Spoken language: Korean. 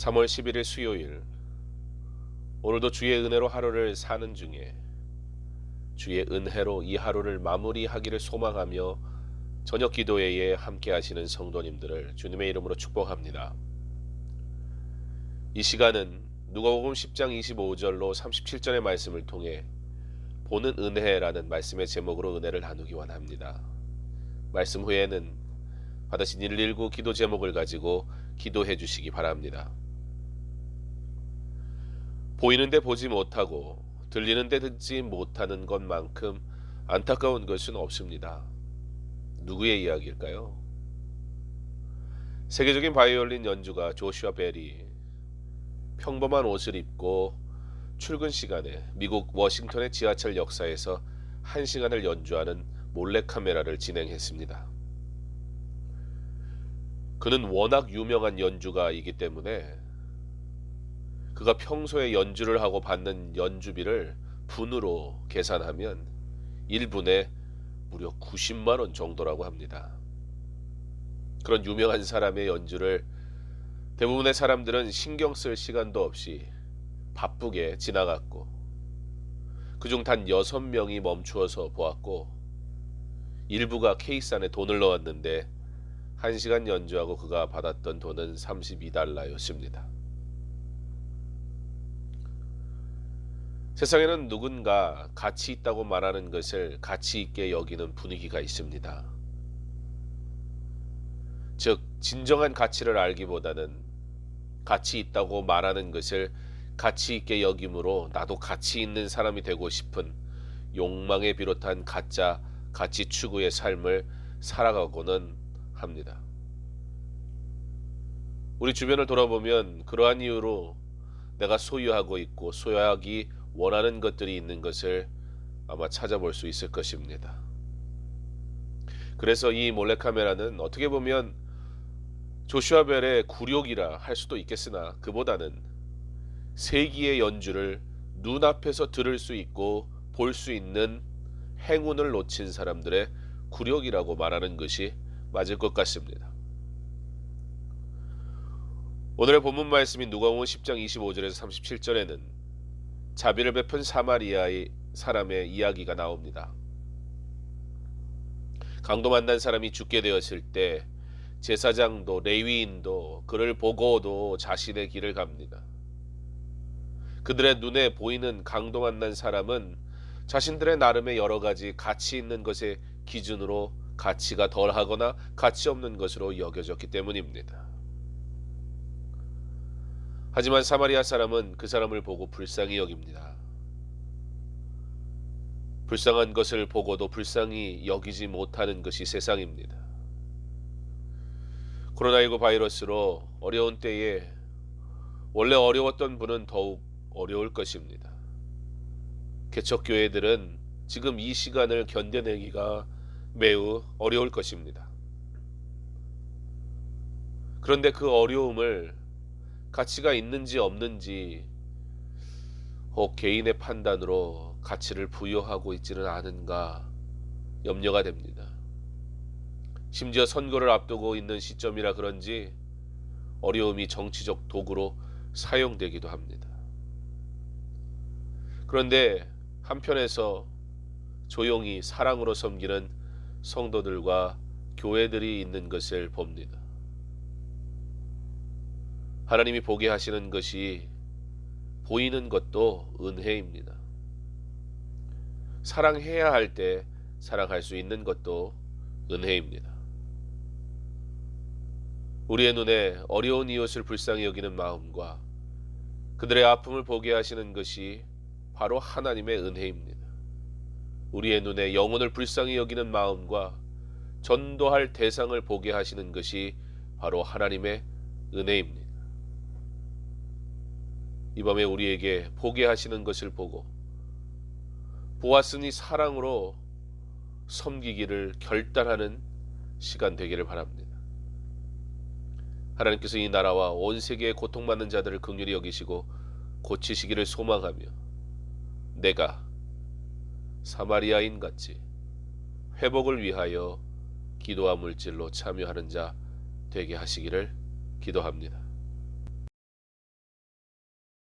3월 11일 수요일, 오늘도 주의 은혜로 하루를 사는 중에 주의 은혜로 이 하루를 마무리하기를 소망하며 저녁 기도회에 함께 하시는 성도님들을 주님의 이름으로 축복합니다. 이 시간은 누가복음 10장 25절로 37절의 말씀을 통해 보는 은혜라는 말씀의 제목으로 은혜를 나누기 원합니다. 말씀 후에는 받으신 119 기도 제목을 가지고 기도해 주시기 바랍니다. 보이는데 보지 못하고 들리는데 듣지 못하는 것만큼 안타까운 것은 없습니다. 누구의 이야기일까요? 세계적인 바이올린 연주가 조슈아 벨이 평범한 옷을 입고 출근 시간에 미국 워싱턴의 지하철 역사에서 1시간을 연주하는 몰래카메라를 진행했습니다. 그는 워낙 유명한 연주가이기 때문에 그가 평소에 연주를 하고 받는 연주비를 분으로 계산하면 1분에 무려 90만 원 정도라고 합니다. 그런 유명한 사람의 연주를 대부분의 사람들은 신경 쓸 시간도 없이 바쁘게 지나갔고, 그중 단 6명이 멈추어서 보았고, 일부가 케이스 안에 돈을 넣었는데 1시간 연주하고 그가 받았던 돈은 $32였습니다. 세상에는 누군가 가치 있다고 말하는 것을 가치 있게 여기는 분위기가 있습니다. 즉, 진정한 가치를 알기보다는 가치 있다고 말하는 것을 가치 있게 여김으로 나도 가치 있는 사람이 되고 싶은 욕망에 비롯한 가짜 가치 추구의 삶을 살아가고는 합니다. 우리 주변을 돌아보면 그러한 이유로 내가 소유하고 있고 소유하기 원하는 것들이 있는 것을 아마 찾아볼 수 있을 것입니다. 그래서 이 몰래카메라는 어떻게 보면 조슈아 벨의 굴욕이라 할 수도 있겠으나, 그보다는 세기의 연주를 눈앞에서 들을 수 있고 볼 수 있는 행운을 놓친 사람들의 굴욕이라고 말하는 것이 맞을 것 같습니다. 오늘의 본문 말씀인 누가복음 10장 25절에서 37절에는 자비를 베푼 사마리아의 사람의 이야기가 나옵니다. 강도 만난 사람이 죽게 되었을 때 제사장도 레위인도 그를 보고도 자신의 길을 갑니다. 그들의 눈에 보이는 강도 만난 사람은 자신들의 나름의 여러 가지 가치 있는 것의 기준으로 가치가 덜하거나 가치 없는 것으로 여겨졌기 때문입니다. 하지만 사마리아 사람은 그 사람을 보고 불쌍히 여깁니다. 불쌍한 것을 보고도 불쌍히 여기지 못하는 것이 세상입니다. 코로나19 바이러스로 어려운 때에 원래 어려웠던 분은 더욱 어려울 것입니다. 개척교회들은 지금 이 시간을 견뎌내기가 매우 어려울 것입니다. 그런데 그 어려움을 가치가 있는지 없는지 혹 개인의 판단으로 가치를 부여하고 있지는 않은가 염려가 됩니다. 심지어 선거를 앞두고 있는 시점이라 그런지 어려움이 정치적 도구로 사용되기도 합니다. 그런데 한편에서 조용히 사랑으로 섬기는 성도들과 교회들이 있는 것을 봅니다. 하나님이 보게 하시는 것이 보이는 것도 은혜입니다. 사랑해야 할 때 사랑할 수 있는 것도 은혜입니다. 우리의 눈에 어려운 이웃을 불쌍히 여기는 마음과 그들의 아픔을 보게 하시는 것이 바로 하나님의 은혜입니다. 우리의 눈에 영혼을 불쌍히 여기는 마음과 전도할 대상을 보게 하시는 것이 바로 하나님의 은혜입니다. 이 밤에 우리에게 보게 하시는 것을 보고 보았으니 사랑으로 섬기기를 결단하는 시간 되기를 바랍니다. 하나님께서 이 나라와 온 세계에 고통받는 자들을 긍휼히 여기시고 고치시기를 소망하며 내가 사마리아인 같이 회복을 위하여 기도와 물질로 참여하는 자 되게 하시기를 기도합니다.